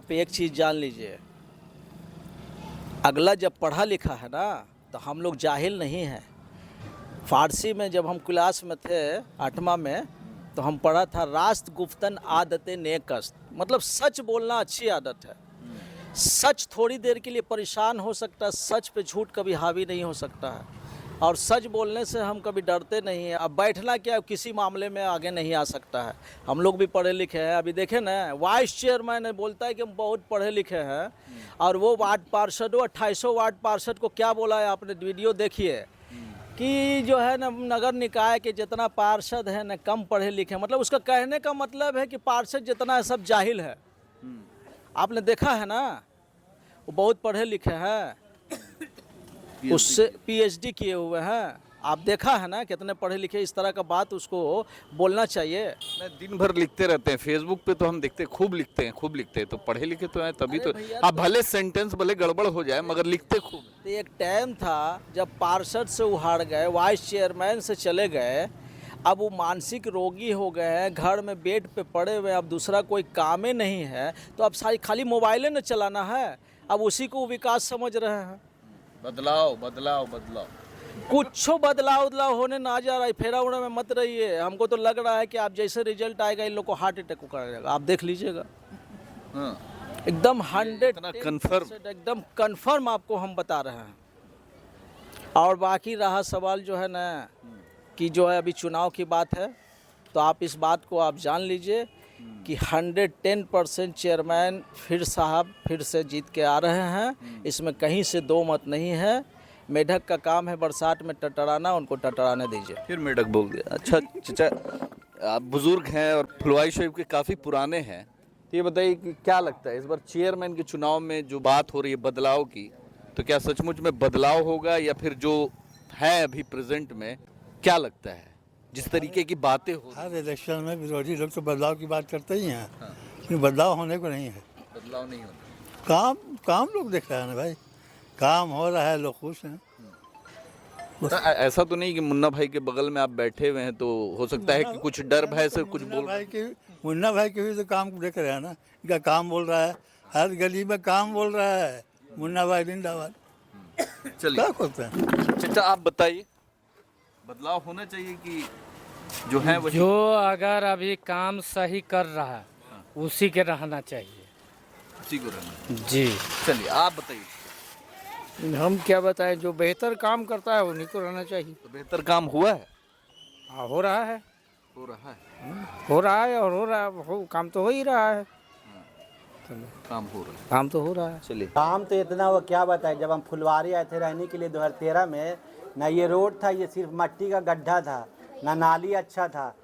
आप एक चीज़ जान लीजिए, अगला जब पढ़ा लिखा है ना तो हम लोग जाहिल नहीं हैं। फारसी में जब हम क्लास में थे 8वां में, तो हम पढ़ा था रास्त गुफ्तन आदतें नेकस्त, मतलब सच बोलना अच्छी आदत है। सच थोड़ी देर के लिए परेशान हो सकता है, सच पे झूठ कभी हावी नहीं हो सकता है। और सच बोलने से हम कभी डरते नहीं हैं। अब बैठना क्या किसी मामले में आगे नहीं आ सकता है। हम लोग भी पढ़े लिखे हैं। अभी देखें ना, वाइस चेयरमैन बोलता है कि हम बहुत पढ़े लिखे हैं, और वो वार्ड पार्षदों 2800 वार्ड पार्षद को क्या बोला है आपने वीडियो देखिए कि जो है ना नगर निकाय के जितना पार्षद है ना कम पढ़े लिखे, मतलब उसका कहने का मतलब है कि पार्षद जितना है सब जाहिल है। आपने देखा है ना, वो बहुत पढ़े लिखे हैं, उससे पीएचडी किए हुए हैं। आप देखा है ना कितने पढ़े लिखे, इस तरह का बात उसको बोलना चाहिए। दिन भर लिखते रहते हैं फेसबुक पे, तो हम देखते हैं खूब लिखते हैं तो पढ़े लिखे तो हैं तभी तो। आप भले सेंटेंस भले गड़बड़ हो जाए मगर लिखते खूब। तो एक टाइम था जब पार्षद से उहाड़ गए, वाइस चेयरमैन से चले गए, अब वो मानसिक रोगी हो गए हैं, घर में बेड पे पड़े हुए, अब दूसरा कोई काम ही नहीं है, तो अब सारी खाली मोबाइलें न चलाना है, अब उसी को विकास समझ रहे हैं। बदलाव बदलाव बदलाव, कुछ बदलाव होने ना जा रहा है। फेरा उड़ा में मत रहिए। हमको तो लग रहा है कि आप जैसे रिजल्ट आएगा इन लोग को हार्ट अटैक कर जाएगा, आप देख लीजिएगा। एकदम 100% एकदम कंफर्म आपको हम बता रहे हैं। और बाकी रहा सवाल जो है ना कि जो है अभी चुनाव की बात है, तो आप इस बात को आप जान लीजिए कि 110% चेयरमैन फिर से जीत के आ रहे हैं। इसमें कहीं से दो मत नहीं है। मेढक का काम है बरसात में टटराना, उनको टटराने दीजिए। फिर मेढक बोल दिया। अच्छा चाचा, आप बुजुर्ग हैं और फुलवारी शरीफ के काफ़ी पुराने हैं, तो ये बताइए कि क्या लगता है इस बार चेयरमैन के चुनाव में जो बात हो रही है बदलाव की, तो क्या सचमुच में बदलाव होगा या फिर जो है अभी प्रेजेंट में, क्या लगता है जिस तरीके की बातें हो? हर इलेक्शन में विरोधी लोग तो बदलाव की बात करते ही हैं, लेकिन बदलाव होने को नहीं है। बदलाव नहीं होता। काम लोग देख रहे हैं ना भाई, काम हो रहा है, लोग खुश हैं। ऐसा तो नहीं कि मुन्ना भाई के बगल में आप बैठे हुए हैं तो हो सकता है कि कुछ डर भय से कुछ बोल। मुन्ना भाई के भी तो काम देख रहे हैं ना, इनका काम बोल रहा है, हर गली में काम बोल रहा है, मुन्ना भाई जिंदाबाद। चलिए क्या करते हैं चाचा, आप बताइए बदलाव होना चाहिए कि जो है वही? जो अगर अभी काम सही कर रहा है उसी के रहना चाहिए, उसी को रहना। जी। चलिए आप बताइए। हम क्या बताएं, जो बेहतर काम करता है उन्हीं को रहना चाहिए। तो बेहतर काम हुआ है? हाँ, हो रहा है हो रहा है और हो रहा है, काम तो हो ही रहा है। काम तो हो रहा है। चलिए। काम तो इतना वो क्या बताए, जब हम फुलवारी आए थे रहने के लिए 2013 में, ना ये रोड था, ये सिर्फ मट्टी का गड्ढा था, ना नाली अच्छा था।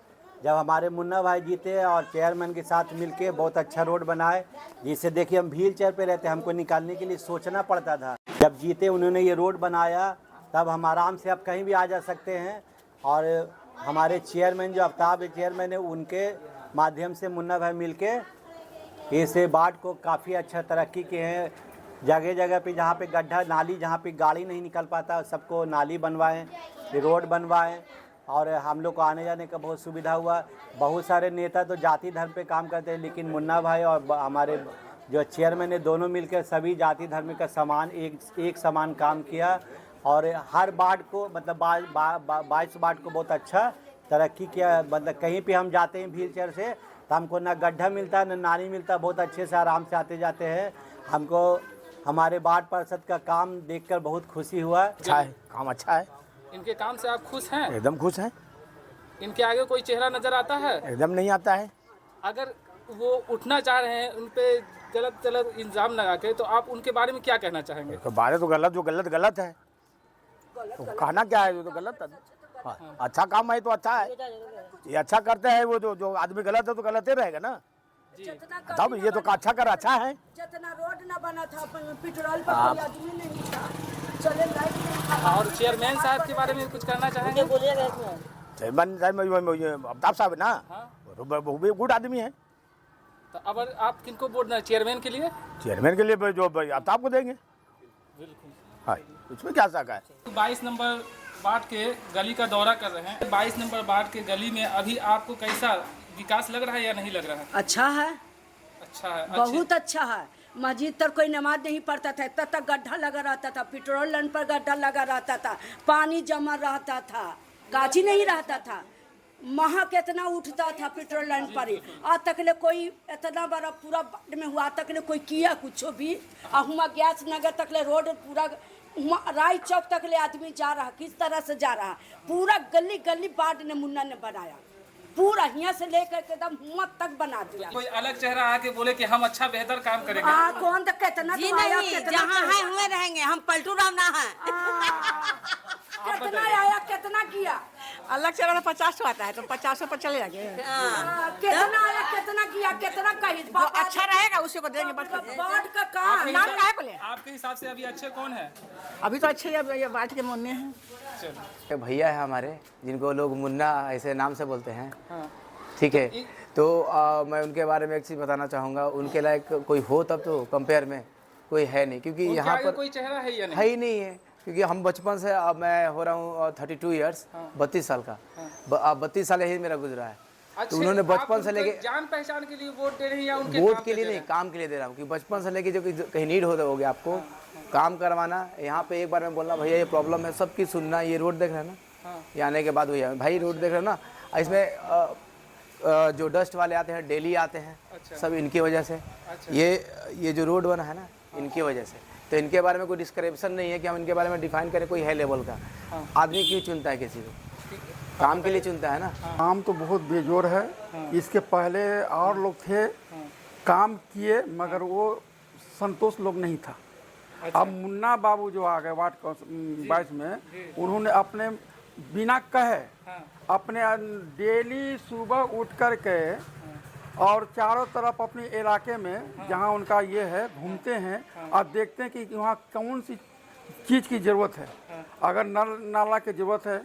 जब हमारे मुन्ना भाई जीते और चेयरमैन के साथ मिलके बहुत अच्छा रोड बनाए, जिससे देखिए हम व्हील चेयर पे रहते, हमको निकालने के लिए सोचना पड़ता था। जब जीते उन्होंने ये रोड बनाया, तब हम आराम से अब कहीं भी आ जा सकते हैं। और हमारे चेयरमैन जो आफ्ताब चेयरमैन है, उनके माध्यम से मुन्ना भाई मिलके इस वार्ड को काफ़ी अच्छा तरक्की किए हैं। जगह जगह पे जहाँ पे गड्ढा नाली, जहाँ पे गाड़ी नहीं निकल पाता, सबको नाली बनवाएं, रोड बनवाएं, और हम लोग को आने जाने का बहुत सुविधा हुआ। बहुत सारे नेता तो जाति धर्म पे काम करते हैं, लेकिन मुन्ना भाई और हमारे जो चेयरमैन है, दोनों मिलकर सभी जाति धर्म का समान एक समान काम किया। और हर वार्ड को मतलब 22 वार्ड को बहुत अच्छा तरक्की किया। मतलब कहीं पे हम जाते हैं व्हील चेयर से, तो हमको ना गड्ढा मिलता ना नाली मिलता, बहुत अच्छे से आराम से आते जाते हैं। हमको हमारे वार्ड पार्षद का काम देखकर बहुत खुशी हुआ। अच्छा है, काम अच्छा है। इनके काम से आप खुश हैं? एकदम खुश हैं। इनके आगे कोई चेहरा नजर आता है? एकदम नहीं आता है। अगर वो उठना चाह रहे हैं, उन पे गलत इल्जाम लगा के, तो आप उनके बारे में क्या कहना चाहेंगे? तो बारे तो गलत, जो गलत है, तो कहना क्या है, जो गलत है। हाँ, अच्छा काम है तो अच्छा है, ये अच्छा करते हैं। वो जो आदमी गलत है तो गलत ही रहेगा ना। तब ये तो अच्छा कर, अच्छा है। जितना रोड न बना था, पेट्रोल पर कोई आदमी नहीं था, चले लाइट नहीं था। और चेयरमैन साहब के बारे में कुछ कहना चाहेंगे? चेयरमैन साहब आफ्ताब साहब है ना, वो भी गुड आदमी है। तो अब आप किनको वोट देना, चेयरमैन के लिए? चेयरमैन के लिए जो आफ्ताब को देंगे। बिल्कुल। हाँ, उसमें क्या शक है। 22 नंबर वार्ड के गली का दौरा कर रहे हैं। 22 नंबर वार्ड के गली में अभी आपको कैसा विकास लग रहा है या नहीं लग रहा है? अच्छा है। अच्छा है। बहुत अच्छा है। मस्जिद तक कोई नमाज नहीं पढ़ता था, तब तक गड्ढा लगा रहता था, पेट्रोल लाइन पर गड्ढा लगा रहता था, पानी जमा रहता था, गाची नहीं रहता था, महा कितना उठता था पेट्रोल लाइन पर ही। आज तक ले कोई इतना बड़ा पूरा बाढ़ में हुआ तक ले कोई किया कुछ भी। और हुआ गैस नगर तक ले रोड पूरा राय चौक तक ले आदमी जा रहा, किस तरह से जा रहा, पूरा गली गली बाढ़ ने मुन्ना ने बनाया, पूरा यहाँ से लेकर के एकदम हुआ तक बना दिया। कोई अलग चेहरा आके बोले कि हम अच्छा बेहतर काम करेंगे। कौन तो कितना जी तो आया, नहीं, कितना जहाँ तो- है हुए रहेंगे, हम पलटू राम ना है। कितना आया, कितना किया, अलग से अगर 50 आता है तो 50 पर चले जाएंगे। कितना आया, कितना किया, कितना कही जो अच्छा रहेगा उसी को देंगे। बाढ़ का काम नाम काहे को ले? आपके हिसाब से अभी अच्छे कौन है? अभी तो अच्छे ये बांट के मुन्ने हैं। चलो भैया है हमारे, जिनको लोग मुन्ना ऐसे नाम से बोलते हैं। ठीक है, तो मैं उनके बारे में एक चीज़ बताना चाहूँगा। उनके लायक कोई हो तब तो कंपेयर में कोई है नहीं, क्योंकि उनके यहाँ आगे पर कोई चेहरा है या नहीं? है ही नहीं है। क्योंकि हम बचपन से, अब मैं हो रहा हूँ 32 ईयर्स, 32 साल का। अब 32 साल यही मेरा गुजरा है। अच्छा, तो उन्होंने बचपन आप से उनको लेके जान पहचान के लिए वोट दे रहे हैं या उनके वोट काम के पे लिए दे नहीं, रहे काम के लिए दे रहा हूँ। कि बचपन से लेके जो कहीं नीड हो गया आपको काम करवाना, यहाँ पे एक बार मैं बोलना भैया ये प्रॉब्लम है, सबकी सुनना। ये रोड देख रहे हैं ना, ये आने के बाद भैया भाई रोड देख रहे हो ना, इसमें जो डस्ट वाले आते हैं डेली आते हैं, सब इनकी वजह से। ये जो रोड बना है ना, इनकी वजह से। तो इनके बारे में कोई डिस्क्रिप्शन नहीं है कि हम इनके बारे में डिफाइन करें कोई है लेवल का। आदमी क्यों चुनता है किसी को? काम के लिए चुनता है ना। काम तो बहुत बेजोर है। इसके पहले और लोग थे, काम किए, मगर वो संतोष लोग नहीं था। अब मुन्ना बाबू जो आ गए वार्ड 22 में, उन्होंने अपने बिना कहे अपने डेली सुबह उठ कर के और चारों तरफ अपने इलाके में जहां उनका ये है घूमते हैं और देखते हैं कि वहाँ कौन सी चीज़ की ज़रूरत है। अगर नल नाला की ज़रूरत है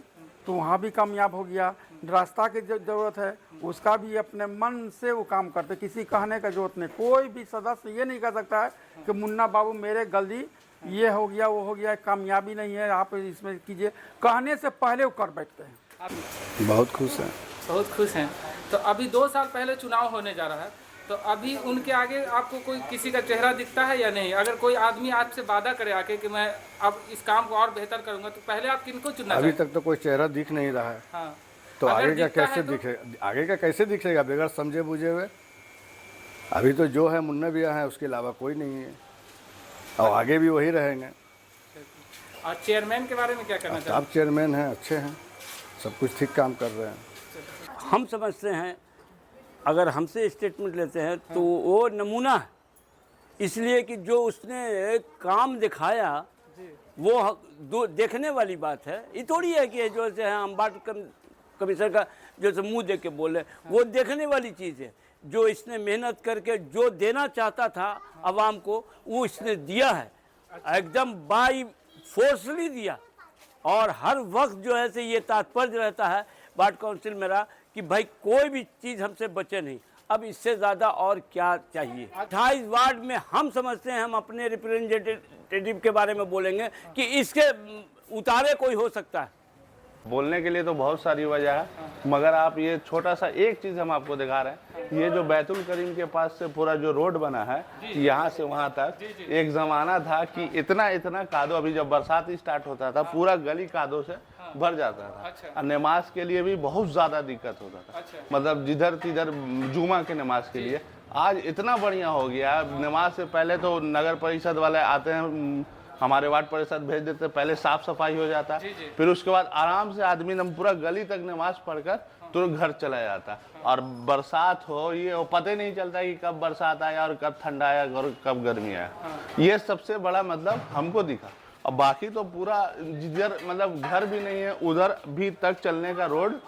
तो वहाँ भी कामयाब हो गया। रास्ता की ज़रूरत है उसका भी अपने मन से वो काम करते, किसी कहने का जरूरत नहीं। कोई भी सदस्य ये नहीं कह सकता है कि मुन्ना बाबू मेरे गलती ये हो गया वो हो गया, कामयाबी नहीं है आप इसमें कीजिए, कहने से पहले वो कर बैठते हैं। बहुत खुश हैं। बहुत खुश हैं। तो अभी 2 साल पहले चुनाव होने जा रहा है, तो अभी उनके आगे आपको कोई किसी का चेहरा दिखता है या नहीं? अगर कोई आदमी आपसे वादा करे आके कि मैं अब इस काम को और बेहतर करूंगा, तो पहले आप किनको चुनना अभी चाहेंगे? तक तो कोई चेहरा दिख नहीं रहा है। हाँ। तो अगर आगे का दिखता है कैसे तो- दिखेगा? आगे का कैसे दिखेगा बगैर समझे बुझे हुए? अभी तो जो है मुन्ना भैया है, उसके अलावा कोई नहीं है और आगे भी वही रहेंगे। और चेयरमैन के बारे में क्या कहना चाहते आप चेयरमैन हैं, अच्छे हैं, सब कुछ ठीक काम कर रहे हैं। हम समझते हैं अगर हमसे स्टेटमेंट लेते हैं तो वो नमूना है, इसलिए कि जो उसने काम दिखाया वो देखने वाली बात है। ये थोड़ी है कि जो से हम बात कमिश्नर का जो से मुंह देख के बोले, वो देखने वाली चीज़ है। जो इसने मेहनत करके जो देना चाहता था आवाम को, वो इसने दिया है, एकदम बाई फोर्सली दिया। और हर वक्त जो है से ये तात्पर्य रहता है वार्ड काउंसिल मेरा कि भाई कोई भी चीज़ हमसे बचे नहीं, अब इससे ज़्यादा और क्या चाहिए। 28 वार्ड में हम समझते हैं, हम अपने रिप्रेजेंटेटिव के बारे में बोलेंगे कि इसके उतारे कोई हो सकता है। बोलने के लिए तो बहुत सारी वजह है, मगर आप ये छोटा सा एक चीज़ हम आपको दिखा रहे हैं। ये जो बैतुल करीम के पास से पूरा जो रोड बना है यहाँ से वहाँ तक, एक ज़माना था कि इतना इतना कादो, अभी जब बरसात स्टार्ट होता था पूरा गली कादो से भर जाता था। और नमाज के लिए भी बहुत ज़्यादा दिक्कत होता था, मतलब जिधर तिधर जुमा के नमाज के लिए। आज इतना बढ़िया हो गया, नमाज से पहले तो नगर परिषद वाले आते हैं, हमारे वार्ड परिषद भेज देते, पहले साफ सफाई हो जाता, फिर उसके बाद आराम से आदमी पूरा गली तक नमाज पढ़कर तुरंत घर चला जाता। और बरसात हो ये हो, पता ही नहीं चलता कि कब बरसात आया और कब ठंडा आया और कब गर्मी आया। ये सबसे बड़ा मतलब हमको दिखा। और बाकी तो पूरा जिधर मतलब घर भी नहीं है उधर भी तक चलने का रोड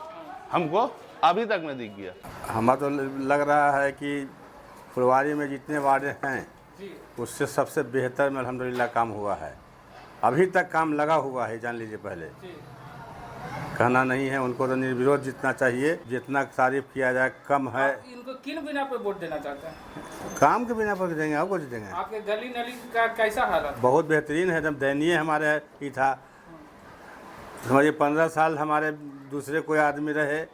हमको अभी तक में दिख गया। हमें तो लग रहा है कि फुलवारी में जितने वार्ड हैं उससे सबसे बेहतर में अल्हम्दुलिल्लाह काम हुआ है। अभी तक काम लगा हुआ है, जान लीजिए। पहले कहना नहीं है, उनको तो निर्विरोध जितना चाहिए, जितना तारीफ किया जाए कम है। इनको किन बिना पे वोट देना चाहते हैं? काम के बिना पर देंगे, और कुछ देंगे। आपके गली नली का कैसा हालत? बहुत बेहतरीन है, एकदम दयनीय हमारे ही था। समझिए 15 साल हमारे दूसरे कोई आदमी रहे,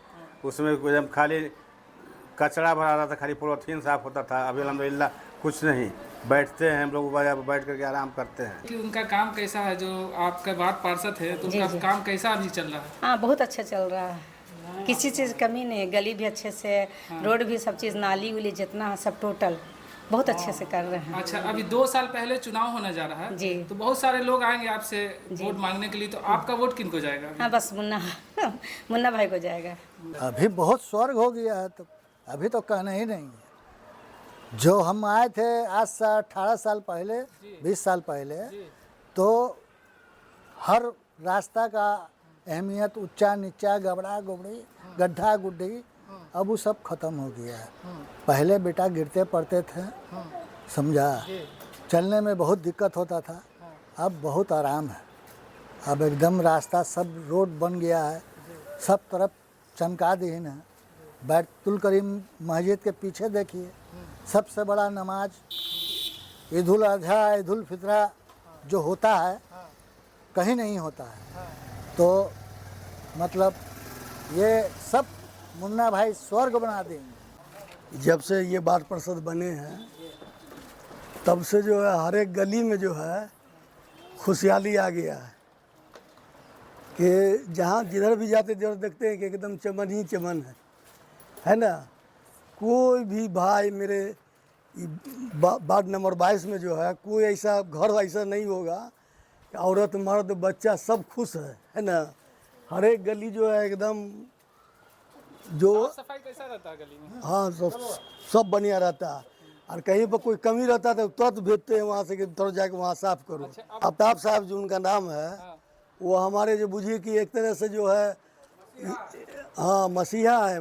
उसमें एकदम खाली कचरा भरा रहता था, खाली पॉलीथीन साफ होता था। अभी अल्हम्दुलिल्लाह कुछ नहीं, बैठते हैं हम लोग, बैठ करके आराम करते हैं। कि उनका काम कैसा है, जो आपके वार्ड पार्षद है तो जी, उनका जी। काम कैसा अभी चल रहा है? हाँ, बहुत अच्छा चल रहा है, किसी चीज़ कमी नहीं है। गली भी अच्छे से, रोड भी, सब चीज़, नाली उली जितना है सब टोटल बहुत अच्छे से कर रहे हैं। अच्छा, अभी 2 साल पहले चुनाव होने जा रहा है जी। तो बहुत सारे लोग आएंगे आपसे वोट मांगने के लिए, तो आपका वोट किनको जाएगा? हाँ, बस मुन्ना भाई को जाएगा। अभी बहुत स्वर्ग हो गया है, तो अभी तो कहना ही नहीं है। जो हम आए थे आज से 18 साल पहले, 20 साल पहले, तो हर रास्ता का अहमियत, ऊंचा नीचा, गबड़ा गुबड़ी, गड्ढा गुड्ढी, अब वो सब खत्म हो गया है। पहले बेटा गिरते पड़ते थे, समझा, चलने में बहुत दिक्कत होता था, अब बहुत आराम है। अब एकदम रास्ता सब रोड बन गया है, सब तरफ चमका दीन है। बैतुल करीम मस्जिद के पीछे देखिए, सबसे बड़ा नमाज ईद उल अजहा, ईद उल फितरा जो होता है कहीं नहीं होता है। तो मतलब ये सब मुन्ना भाई स्वर्ग बना देंगे। जब से ये वार्ड पार्षद बने हैं तब से जो है हर एक गली में जो है खुशहाली आ गया है कि जहाँ जिधर भी जाते जिधर देखते हैं कि एकदम चमन ही चमन है ना। कोई भी भाई मेरे वार्ड नंबर 22 में जो है कोई ऐसा घर ऐसा नहीं होगा कि औरत मर्द बच्चा सब खुश है ना। हर एक गली जो है एकदम जो सफाई कैसा रहता है गली में? हाँ, सब बढ़िया रहता है। और कहीं पर कोई कमी रहता है तो तुरंत भेजते हैं वहाँ से कि तुरंत जाके वहाँ साफ करो। आफ्ताब साहब जो उनका नाम है, वो हमारे जो बुझिए कि एक तरह से जो है, हाँ, मसीहा है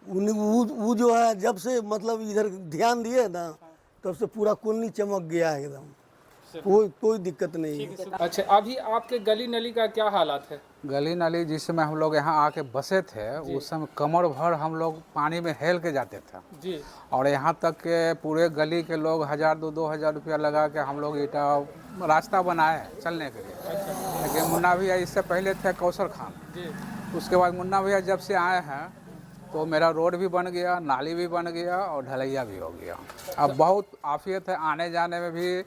वो जो है। जब से मतलब इधर ध्यान दिए ना तब से पूरा कुलनी चमक गया है एकदम, कोई दिक्कत नहीं है। अच्छा, अभी आपके गली नली का क्या हालात है? गली नाली जिस समय हम लोग यहाँ आके बसे थे उस समय कमर भर हम लोग पानी में हेल के जाते थे जी। और यहाँ तक के पूरे गली के लोग 1000-2000 रुपया लगा के हम लोग ईटा रास्ता बनाए चलने के लिए। लेकिन मुन्ना भैया इससे पहले थे कौसर खान जी। उसके बाद मुन्ना भैया जब से आए हैं तो मेरा रोड भी बन गया, नाली भी बन गया और ढलैया भी हो गया। अब बहुत आफियत है आने जाने में भी,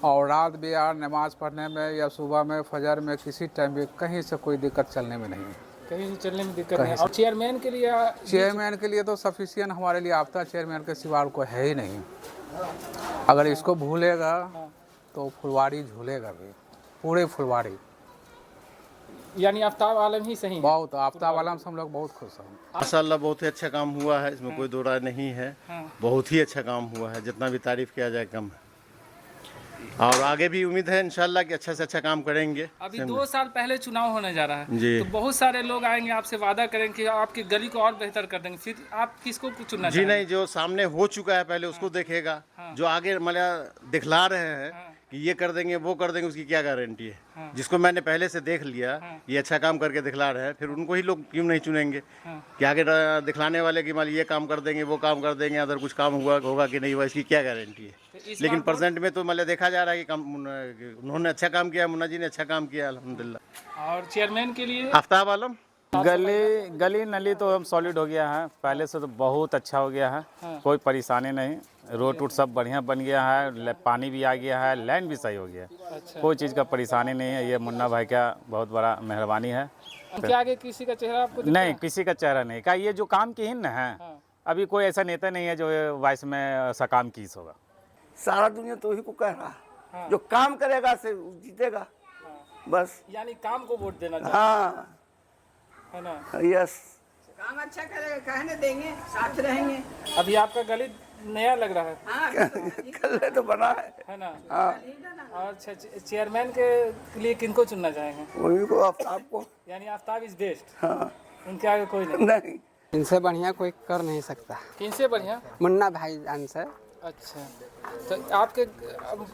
और रात भी यार नमाज़ पढ़ने में या सुबह में फजर में किसी टाइम भी कहीं से कोई दिक्कत चलने में नहीं है। कहीं से चलने में दिक्कत नहीं। और चेयरमैन के लिए तो सफिशिएंट हमारे लिए आफ्ताब चेयरमैन के सिवा कोई है ही नहीं। अगर इसको भूलेगा तो फुलवाड़ी झूलेगा भी, पूरे फुलवाड़ी। यानी आफ्ताब आलम ही सही, बहुत आफ्ताब आलम से हम लोग बहुत खुश हैं। माशाल्लाह बहुत ही अच्छा काम हुआ है, इसमें कोई दो राय नहीं है। बहुत ही अच्छा काम हुआ है, जितना भी तारीफ किया जाए कम है। और आगे भी उम्मीद है इंशाल्लाह कि अच्छा से अच्छा काम करेंगे। अभी 2 साल पहले चुनाव होने जा रहा है जी। तो बहुत सारे लोग आएंगे आपसे वादा करेंगे कि आपकी गली को और बेहतर कर देंगे, फिर आप किसको चुनना जी? नहीं, जो सामने हो चुका है पहले उसको देखेगा। जो आगे मतलब दिखला रहे हैं कि ये कर देंगे वो कर देंगे, उसकी क्या गारंटी है? जिसको मैंने पहले से देख लिया ये अच्छा काम करके दिखला रहे हैं, फिर उनको ही लोग क्यों नहीं चुनेंगे? कि आगे दिखलाने वाले कि मान ये काम कर देंगे वो काम कर देंगे, अगर कुछ काम होगा कि नहीं हुआ, इसकी क्या गारंटी है? लेकिन प्रेजेंट में तो मतलब देखा जा रहा है कि उन्होंने अच्छा काम किया, मुन्ना जी ने अच्छा काम किया अल्हम्दुलिल्लाह। और चेयरमैन के लिए आफ्ताब आलम। गली नली तो हम सॉलिड हो गया है, पहले से तो बहुत अच्छा हो गया है। कोई परेशानी नहीं, रोड वोड सब बढ़िया बन गया है, पानी भी आ गया है, लाइन भी सही हो गया है। अच्छा। कोई चीज़ का परेशानी नहीं है। ये मुन्ना भाई का बहुत बड़ा मेहरबानी है। क्या आगे किसी का चेहरा आपको नहीं, किसी का चेहरा नहीं का, ये जो काम की न है। अभी कोई ऐसा नेता नहीं है जो 22 में ऐसा काम की होगा। सारा दुनिया तो ही को कह रहा है, जो काम करेगा से जीतेगा बस। यानी काम को वोट देना चाहिए। हाँ, है ना? यस। काम अच्छा करेगा कहने देंगे, साथ रहेंगे। अभी आपका गली नया लग रहा है। कल तो बना है ना? हाँ। और चेयरमैन के लिए किनको चुनना चाहेंगे? वही को, आफ्ताब को। यानी आफ्ताब इज बेस्ट। हाँ। उनके आगे कोई नहीं। इनसे बढ़िया कोई कर नहीं सकता। किनसे बढ़िया? मुन्ना भाईजान से। अच्छा, तो आपके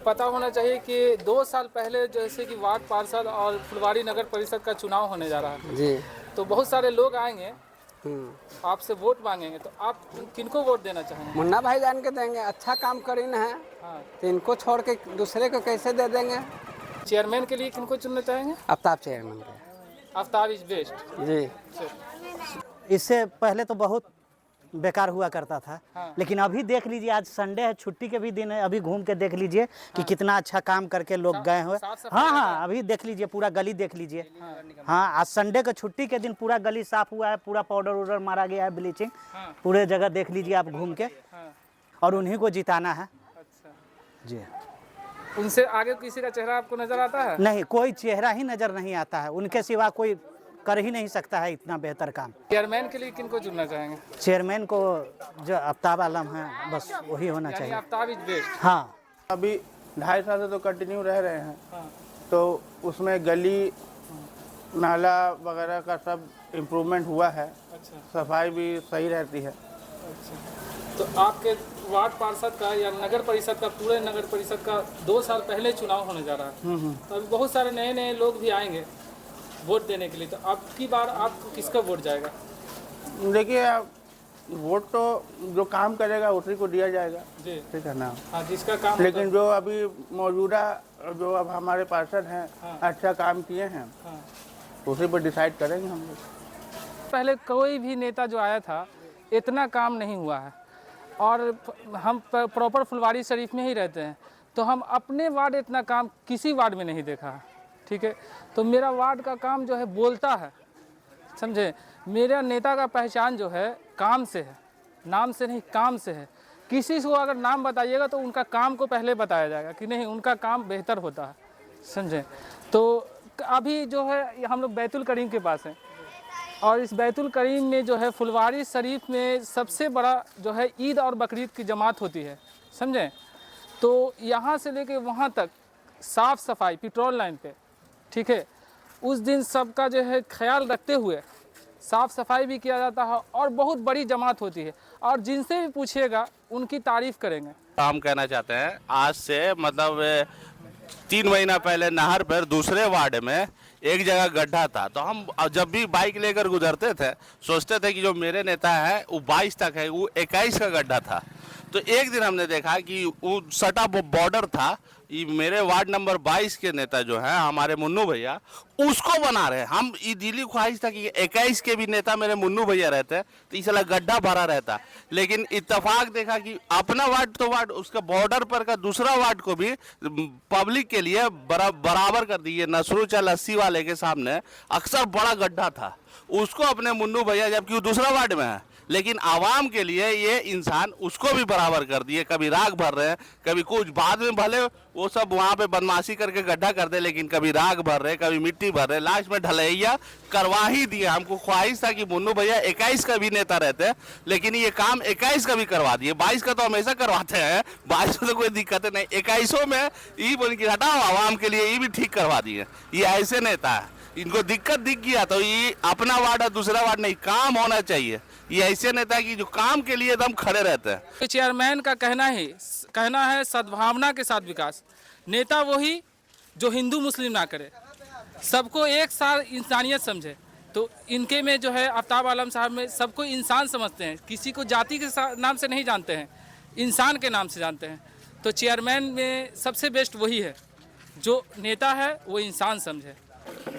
पता होना चाहिए कि 2 साल पहले जैसे कि वार्ड पार्षद और फुलवाड़ी नगर परिषद का चुनाव होने जा रहा है जी, तो बहुत सारे लोग आएंगे आपसे वोट मांगेंगे, तो आप किनको वोट देना चाहेंगे? मुन्ना भाईजान के देंगे, अच्छा काम करीन है। तो इनको छोड़ के दूसरे को कैसे दे देंगे? चेयरमैन के लिए किनको चुनना चाहेंगे? आफ्ताब चेयरमैन के। आफ्ताब इज बेस्ट जी। इससे पहले तो बहुत बेकार हुआ करता था। लेकिन अभी देख लीजिए, आज संडे है, छुट्टी के भी दिन है, अभी घूम के देख लीजिए कि कितना अच्छा काम करके लोग गए हुए। हाँ, अभी देख लीजिए, पूरा गली देख लीजिए। हाँ, आज संडे का छुट्टी के दिन पूरा गली साफ हुआ है, पूरा पाउडर उडर मारा गया है, ब्लीचिंग पूरे जगह देख लीजिए आप घूम के। और उन्हीं को जिताना है। जी, उनसे आगे किसी का चेहरा आपको नजर आता है? नहीं, कोई चेहरा ही नजर नहीं आता है, उनके सिवा कोई कर ही नहीं सकता है इतना बेहतर काम। चेयरमैन के लिए किनको चुनना चाहेंगे? चेयरमैन को जो आफ्ताब आलम है, बस वही होना यानी चाहिए। Aftab is best. हाँ, अभी 2.5 साल से तो कंटिन्यू रह रहे हैं। तो उसमें गली नाला वगैरह का सब इम्प्रूवमेंट हुआ है। सफाई भी सही रहती है। तो आपके वार्ड पार्षद का या नगर परिषद का, पूरे नगर परिषद का 2 साल पहले चुनाव होने जा रहा है। तो अभी बहुत सारे नए नए लोग भी आएंगे वोट देने के लिए, तो अब की बार आपको किसका वोट जाएगा? देखिए, वोट तो जो काम करेगा उसी को दिया जाएगा। जी, ठीक है ना। हाँ, जिसका काम। लेकिन जो अभी मौजूदा जो अब हमारे पार्षद हैं, अच्छा काम किए हैं, उसी पर डिसाइड करेंगे हम लोग। पहले कोई भी नेता जो आया था इतना काम नहीं हुआ है, और हम प्रॉपर फुलवारी शरीफ में ही रहते हैं, तो हम अपने वार्ड इतना काम किसी वार्ड में नहीं देखा है। ठीक है, तो मेरा वार्ड का काम जो है बोलता है, समझे। मेरा नेता का पहचान जो है काम से है, नाम से नहीं, काम से है। किसी को अगर नाम बताइएगा तो उनका काम को पहले बताया जाएगा कि नहीं, उनका काम बेहतर होता है, समझे। तो अभी जो है हम लोग बैतुल करीम के पास हैं, और इस बैतुल करीम में जो है फुलवारी शरीफ में सबसे बड़ा जो है ईद और बकरीद की जमात होती है, समझें। तो यहाँ से लेके वहाँ तक साफ़ सफाई पेट्रोल लाइन पे, ठीक है, उस दिन सबका जो है ख्याल रखते हुए साफ़ सफाई भी किया जाता है, और बहुत बड़ी जमात होती है, और जिनसे भी पूछिएगा उनकी तारीफ़ करेंगे। हम कहना चाहते हैं, आज से मतलब 3 महीना पहले नहर पर दूसरे वार्ड में एक जगह गड्ढा था, तो हम जब भी बाइक लेकर गुजरते थे सोचते थे कि जो मेरे नेता है वो 22 तक है, वो 21 का गड्ढा था। तो एक दिन हमने देखा कि वो सटा बॉर्डर था, ये मेरे वार्ड नंबर 22 के नेता जो हैं हमारे मुन्नू भैया उसको बना रहे। हम ये दिली ख्वाहिश था कि 21 के भी नेता मेरे मुन्नू भैया रहते तो इस गड्ढा भरा रहता, लेकिन इत्तेफाक देखा कि अपना वार्ड तो वार्ड, उसके बॉर्डर पर का दूसरा वार्ड को भी पब्लिक के लिए बराबर कर दिए। नसरूचा लस्सी वाले के सामने अक्सर बड़ा गड्ढा था, उसको अपने मुन्नू भैया, जबकि वो दूसरा वार्ड में है, लेकिन आवाम के लिए ये इंसान उसको भी बराबर कर दिए। कभी राख भर रहे हैं, कभी कुछ, बाद में भले वो सब वहाँ पे बदमाशी करके गड्ढा कर दे, लेकिन कभी राख भर रहे, कभी मिट्टी भर रहे, लास्ट में ढलैया करवा ही दिए। हमको ख्वाहिश था कि मुन्नू भैया 21 का भी नेता रहते, लेकिन ये काम 21 का भी करवा दिए। 22 का तो हमेशा करवाते हैं, 22 में तो कोई दिक्कत नहीं, 21 में ये बोल के हटाओ आवाम के लिए, ये भी ठीक करवा दिए। ये ऐसे नेता है, इनको दिक्कत दिख गया तो ये अपना वार्ड है दूसरा वार्ड नहीं, काम होना चाहिए। ये ऐसे नेता की जो काम के लिए एकदम खड़े रहते हैं। चेयरमैन का कहना है सद्भावना के साथ विकास। नेता वही जो हिंदू मुस्लिम ना करे, सबको एक साथ इंसानियत समझे। तो इनके में जो है आफ्ताब आलम साहब में सबको इंसान समझते हैं, किसी को जाति के नाम से नहीं जानते हैं, इंसान के नाम से जानते हैं। तो चेयरमैन में सबसे बेस्ट वही है, जो नेता है वो इंसान समझे।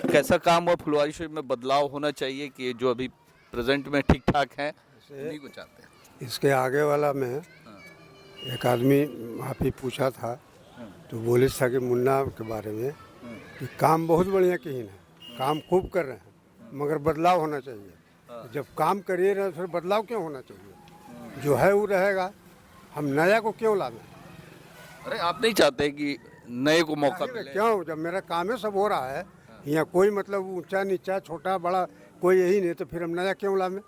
कैसा काम और फुलवारी शरीफ में बदलाव होना चाहिए कि जो अभी प्रेजेंट में ठीक ठाक है, उन्हीं को चाहते हैं। इसके आगे वाला में एक आदमी वहाँ पे पूछा था, तो बोले था कि मुन्ना के बारे में कि काम बहुत बढ़िया किए हैं, काम खूब कर रहे हैं, मगर बदलाव होना चाहिए। जब काम करिए रहे फिर बदलाव क्यों होना चाहिए? जो है वो रहेगा, हम नया को क्यों लाना? अरे आप नहीं चाहते कि नए को मौका मिले? क्यों, जब मेरा काम है सब हो रहा है, यहाँ कोई मतलब ऊंचा नीचा छोटा बड़ा कोई यही नहीं, तो फिर हम नया क्यों लावे?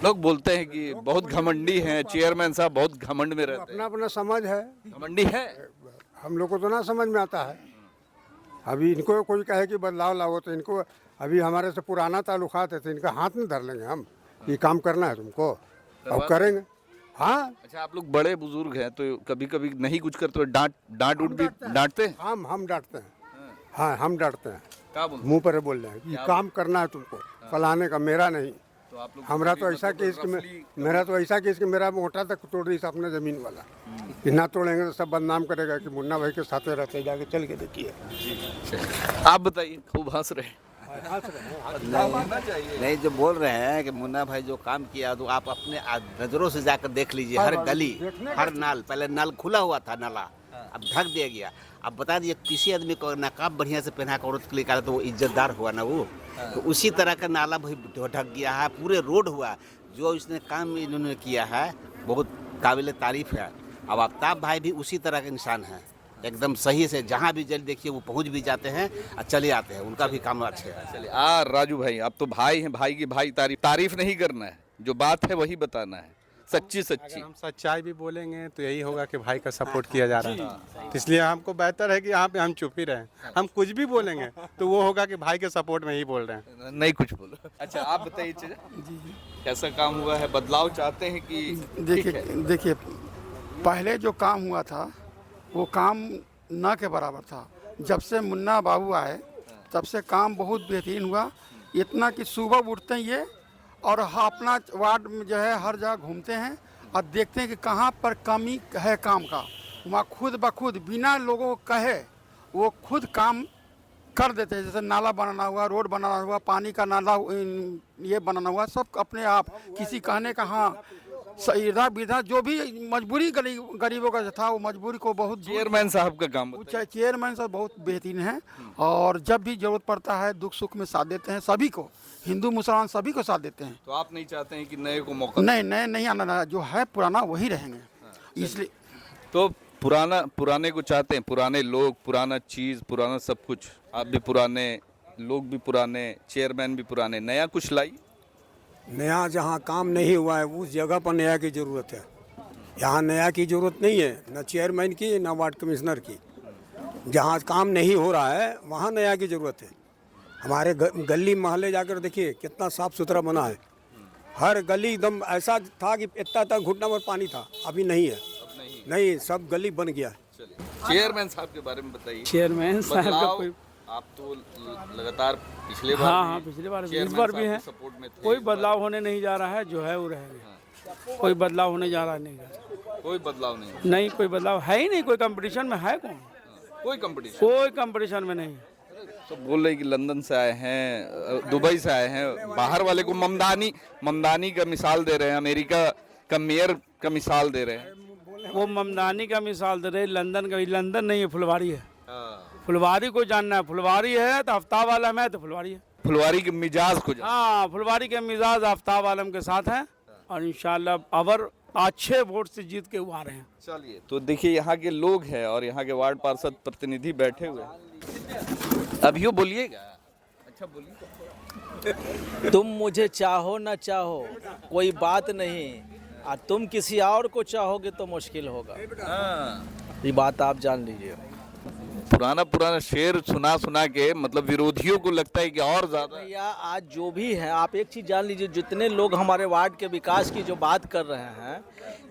लोग बोलते हैं कि बहुत घमंडी हैं चेयरमैन साहब, बहुत घमंड में रहते हैं। अपना अपना समझ है, घमंडी है, हम लोग को तो ना समझ में आता है। अभी इनको कोई कहे कि बदलाव लाओ तो इनको, अभी हमारे से पुराना ताल्लुकात है तो इनका हाथ नहीं धर लेंगे हम, ये काम करना है तुमको, अब करेंगे। हाँ, अच्छा, आप लोग बड़े बुजुर्ग हैं तो कभी कभी नहीं कुछ करते हो, डांट उठ भी डांटते हैं? हम डांटते हैं। हाँ, हम डांटते हैं, मुंह पर बोल रहे हैं ये काम करना है तुमको, फलाने का, मेरा नहीं। तो आप लोग हमारा तो ऐसा केस कि मेरा तो ऐसा केस कि मेरा मोटा तक तोड़ रही था अपने ज़मीन वाला, कि ना तोड़ेंगे तो सब बदनाम करेगा कि मुन्ना भाई के साथ रहते, जाके चल के देखिए। आप बताइए, खूब हंस रहे हैं। नहीं, जो बोल रहे हैं कि मुन्ना भाई जो काम किया तो आप अपने नज़रों से जाकर देख लीजिए। हर गली, हर नाल, पहले नल खुला हुआ था नाला, अब ढक दिया गया। अब बता दीजिए किसी आदमी को नकाब बढ़िया से पहना कर औरत के लिए निकाला तो वो इज्जतदार हुआ ना वो। तो उसी तरह का नाला भाई ढक गया है, पूरे रोड हुआ। जो इसने काम इन्होंने किया है बहुत काबिल तारीफ है। अब आफ्ताब भाई भी उसी तरह का इंसान है, एकदम सही से जहाँ भी जल देखिए वो पहुँच भी जाते हैं और चले आते हैं। उनका भी काम अच्छे है। चलिए राजू भाई, आप तो भाई हैं, भाई की भाई तारीफ नहीं करना है, जो बात है वही बताना है, सच्ची। अगर हम सच्चाई भी बोलेंगे तो यही होगा कि भाई का सपोर्ट किया जा रहा है। तो इसलिए हमको बेहतर है कि यहाँ पे हम चुप ही रहें। हम कुछ भी बोलेंगे तो वो होगा कि भाई के सपोर्ट में ही बोल रहे हैं, नहीं कुछ बोलो। अच्छा आप बताइए कैसा काम हुआ है, बदलाव चाहते हैं कि? देखिए पहले जो काम हुआ था वो काम न के बराबर था। जब से मुन्ना बाबू आए तब से काम बहुत बेहतरीन हुआ। इतना कि सुबह उठते हैं ये और अपना वार्ड में जो है हर जगह घूमते हैं और देखते हैं कि कहाँ पर कमी है काम का। वहाँ खुद ब खुद बिना लोगों को कहे वो खुद काम कर देते हैं। जैसे नाला बनाना हुआ, रोड बनाना हुआ, पानी का नाला ये बनाना हुआ, सब अपने आप, किसी कहने का हाँ इधर विधा जो भी मजबूरी गरीबों का था वो मजबूरी को बहुत। चेयरमैन साहब का काम, चेयरमैन साहब बहुत बेहतरीन है और जब भी जरूरत पड़ता है दुख सुख में साथ देते हैं सभी को, हिंदू मुसलमान सभी को साथ देते हैं। तो आप नहीं चाहते हैं कि नए को मौका? नहीं, नए नहीं आना, जो है पुराना वही रहेंगे। इसलिए तो पुराने को चाहते हैं, पुराने लोग, पुराना चीज़, पुराना सब कुछ। आप भी पुराने, लोग भी पुराने, चेयरमैन भी पुराने, नया कुछ लाइए। नया जहाँ काम नहीं हुआ है उस जगह पर नया की ज़रूरत है। यहाँ नया की ज़रूरत नहीं है, न चेयरमैन की न वार्ड कमिश्नर की। जहाँ काम नहीं हो रहा है वहाँ नया की ज़रूरत है। हमारे गली मोहल्ले जाकर देखिए कितना साफ़ सुथरा बना है। हर गली एकदम ऐसा था कि इतना तक घुटना में पानी था, अभी नहीं है। नहीं, सब गली बन गया है। चेयरमैन साहब के बारे में बताइए। चेयरमैन साहब का कोई, आप तो लगातार पिछले बार, हाँ पिछले बार इस बार भी है, कोई बदलाव होने नहीं जा रहा है। जो है वो रहेगा, कोई बदलाव होने जा रहा नहीं। कोई बदलाव नहीं, कोई बदलाव है ही नहीं। कोई कंपटीशन में है कौन? कोई कंपटीशन में नहीं। तो बोल रहे कि लंदन से आए हैं, दुबई से आए हैं, बाहर वाले को ममदानी का मिसाल दे रहे हैं, अमेरिका का मेयर का मिसाल दे रहे हैं। वो ममदानी का मिसाल दे रहे, लंदन का। लंदन नहीं है, फुलवारी है। फुलवारी को जानना है, फुलवारी है तो आफ्ताब आलम है, तो फुलवारी है। फुलवारी के मिजाज को, हाँ फुलवारी के मिजाज आफ्ताब आलम के साथ हैं और इंशाल्लाह अवर अच्छे वोट से जीत के वो आ रहे हैं। चलिए, तो देखिए यहाँ के लोग हैं और यहाँ के वार्ड पार्षद प्रतिनिधि बैठे हुए हैं। अभी बोलिएगा। अच्छा बोलिए। तुम मुझे चाहो न चाहो कोई बात नहीं, और तुम किसी और को चाहोगे तो मुश्किल होगा। ये बात आप जान लीजिए। पुराना शेर सुना के मतलब विरोधियों को लगता है कि और ज्यादा। या आज जो भी है, आप एक चीज़ जान लीजिए, जितने लोग हमारे वार्ड के विकास की जो बात कर रहे हैं,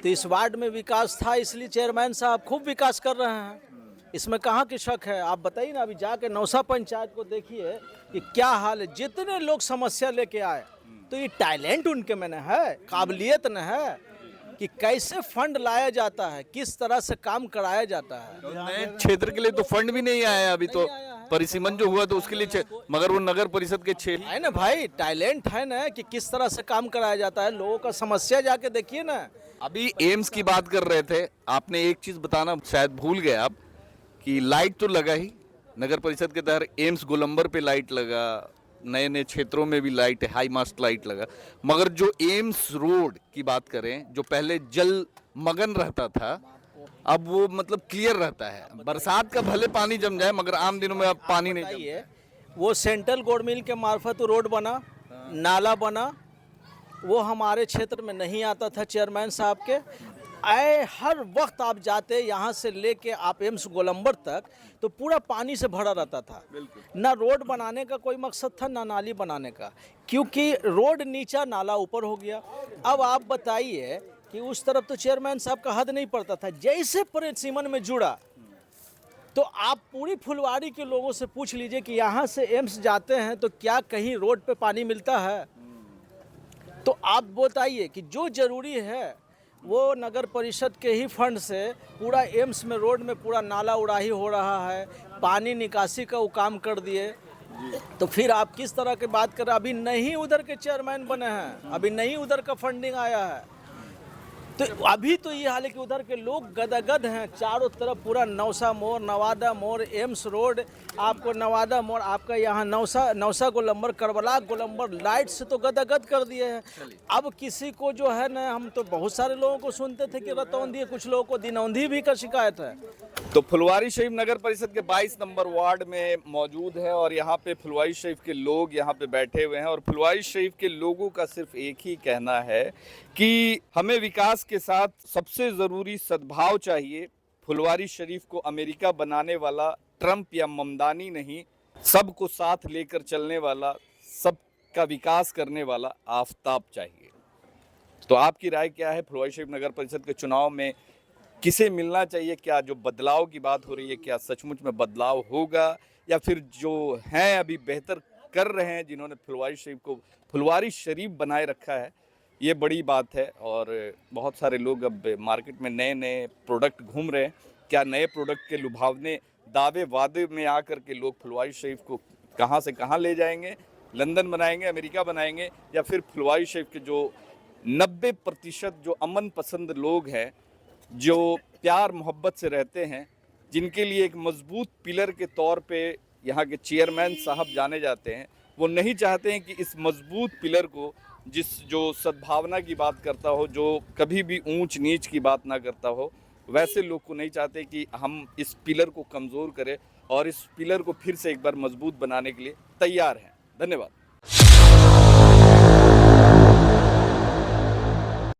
तो इस वार्ड में विकास था, इसलिए चेयरमैन साहब खूब विकास कर रहे हैं। इसमें कहाँ की शक है? आप बताइए ना, अभी जाके नौसा पंचायत को देखिए कि क्या हाल है। जितने लोग समस्या लेके आए, तो ये टैलेंट उनके में न है, काबिलियत न है कि कैसे फंड लाया जाता है, किस तरह से काम कराया जाता है। नए क्षेत्र के लिए तो फंड भी नहीं आया अभी, तो परिसीमन जो हुआ तो उसके लिए, मगर वो नगर परिषद के क्षेत्र है ना भाई, टैलेंट है ना कि किस तरह से काम कराया जाता है। लोगों का समस्या जाके देखिए ना। अभी एम्स की बात कर रहे थे, आपने एक चीज बताना शायद भूल गए आप, कि लाइट तो लगा ही नगर परिषद के तहत, एम्स गोलंबर पे लाइट लगा, नए नए क्षेत्रों में भी लाइट है, हाई मास्ट लाइट लगा। मगर जो एम्स रोड की बात करें, जो पहले जल मगन रहता था, अब वो मतलब क्लियर रहता है। बरसात का भले पानी जम जाए, मगर आम दिनों में अब पानी नहीं जमता। वो सेंट्रल गोल्ड मिल के मार्फत रोड बना, नाला बना, वो हमारे क्षेत्र में नहीं आता था चेयरमैन साहब के। हर वक्त आप जाते यहाँ से लेके आप एम्स गोलंबर तक, तो पूरा पानी से भरा रहता था। ना रोड बनाने का कोई मकसद था, ना नाली बनाने का, क्योंकि रोड नीचा, नाला ऊपर हो गया। अब आप बताइए कि उस तरफ तो चेयरमैन साहब का हद नहीं पड़ता था। जैसे परिसीमन में जुड़ा, तो आप पूरी फुलवारी के लोगों से पूछ लीजिए कि यहाँ से एम्स जाते हैं तो क्या कहीं रोड पे पानी मिलता है? तो आप बताइए कि जो ज़रूरी है वो नगर परिषद के ही फंड से पूरा एम्स में रोड में पूरा नाला उड़ाही हो रहा है, पानी निकासी का वो काम कर दिए। तो फिर आप किस तरह की बात कर रहे हैं? अभी नहीं उधर के चेयरमैन बने हैं, अभी नहीं उधर का फंडिंग आया है, तो अभी तो ये हाल है कि उधर के लोग गदगद हैं। चारों तरफ पूरा नौसा मोड़, नवादा मोड़, एम्स रोड, आपको नवादा मोड़, आपका यहाँ नौसा गोलंबर, करबला गोलंबर लाइट से तो गदगद कर दिए हैं। अब किसी को जो है ना, हम तो बहुत सारे लोगों को सुनते थे कि रतौंधी, कुछ लोगों को दिनौंधी भी का शिकायत है। तो फुलवारी शरीफ नगर परिषद के 22 नंबर वार्ड में मौजूद है और यहाँ पे फुलवारी शरीफ के लोग यहाँ पे बैठे हुए हैं और फुलवारी शरीफ के लोगों का सिर्फ एक ही कहना है कि हमें विकास के साथ सबसे ज़रूरी सद्भाव चाहिए। फुलवारी शरीफ को अमेरिका बनाने वाला ट्रंप या ममदानी नहीं, सबको साथ लेकर चलने वाला, सबका विकास करने वाला आफताब चाहिए। तो आपकी राय क्या है? फुलवारी शरीफ नगर परिषद के चुनाव में किसे मिलना चाहिए? क्या जो बदलाव की बात हो रही है, क्या सचमुच में बदलाव होगा या फिर जो हैं अभी बेहतर कर रहे हैं, जिन्होंने फुलवारी शरीफ को फुलवारी शरीफ बनाए रखा है, ये बड़ी बात है। और बहुत सारे लोग अब मार्केट में नए नए प्रोडक्ट घूम रहे हैं। क्या नए प्रोडक्ट के लुभावने दावे वादे में आकर के लोग फुलवारी शरीफ को कहाँ से कहाँ ले जाएंगे? लंदन बनाएंगे, अमेरिका बनाएंगे, या फिर फुलवारी शरीफ के जो 90% जो अमन पसंद लोग हैं, जो प्यार मोहब्बत से रहते हैं, जिनके लिए एक मजबूत पिलर के तौर पे यहाँ के चेयरमैन साहब जाने जाते हैं, वो नहीं चाहते हैं कि इस मजबूत पिलर को, जो सद्भावना की बात करता हो, जो कभी भी ऊंच नीच की बात ना करता हो, वैसे लोग को नहीं चाहते कि हम इस पिलर को कमज़ोर करें और इस पिलर को फिर से एक बार मजबूत बनाने के लिए तैयार हैं। धन्यवाद।